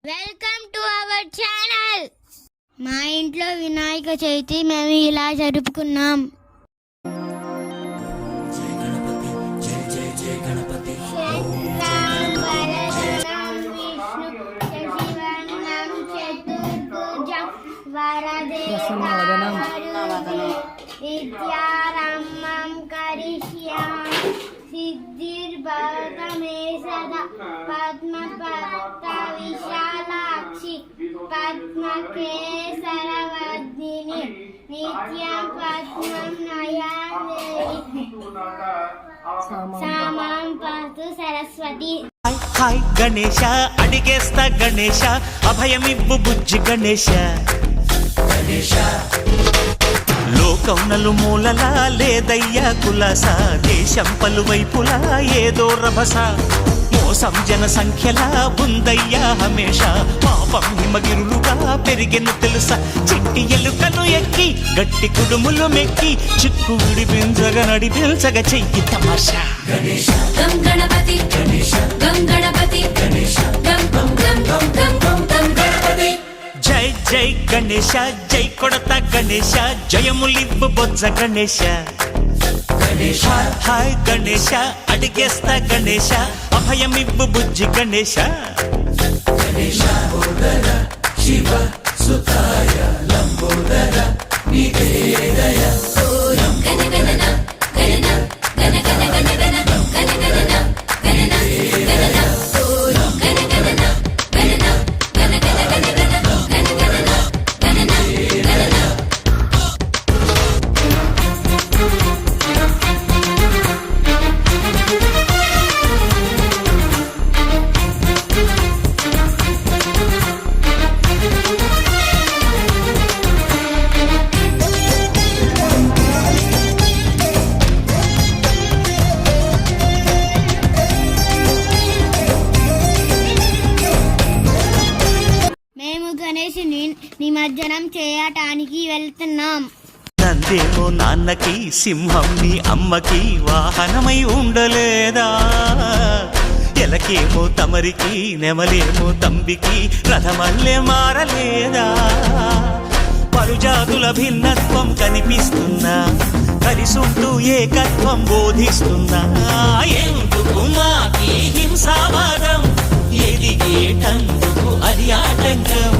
Welcome to our channel. మా ఇంట్లో వినాయక చవితి మేము ఇలా జరుపుకున్నాం. విద్యారంభం కరిష్యామి సిద్ధిర్భవతమే సదా పద్మపత్ర విశాలాక్షి పద్మకేసరవర్ధిని నిత్యం పద్మం నయాదేవి సామాం పాతు సరస్వతి. హాయ్ గణేశ అడిగేస్తా గణేశ అభయమివ్వు బుజ్జి గణేశ. లోకం నలుమూలలా లేదయ్యా కులాస, దేశం పలువైపులా ఏదో రభస, మోసం జన సంఖ్యలా ఉందయ్యా హమేష, పాపం హిమగిరులుగా పెరిగెను తెలుసా, చిట్టి ఎలుకలు ఎక్కి గట్టి కుడుములు మెక్కి చిక్కు విడిపించగా నడిపించగా చెయ్యి తమాషా. గం గణపతి గం గణపతి గం గం గం గం గం గణపతి. జై జై గణేశ జై కొడత గణేశ జయములివ్వు బొజ్జ గణేశ. హాయ్ గణేశ అడిగేస్తా గణేశ అభయమివ్వు బుజ్జి గణేశ. శివ సుతాయ లంబోదర నీకే దయ. గణ గణన గణన గణ గణ గణ గణ గణ గణన గణన గణన గణ గణన గణన గణ గణ గణ గణ గణ గణన గణన గణన. మేము గణేశుని నిమజ్జనం చేయటానికి వెళ్తున్నాం. నందేమో నాన్నకి సింహం నీ అమ్మకి వాహనమై ఉండలేదా, ఎలకేమో తమరికి నెమలేమో తంబికి రథమల్లే మారలేదా, పలుజాతుల భిన్నత్వం కనిపిస్తున్నా కలిసుంటూ ఏకత్వం బోధిస్తున్నా, ఎందుకు మాకి హింసావాదం ఎదిగేటందుకు అది ఆటంకం.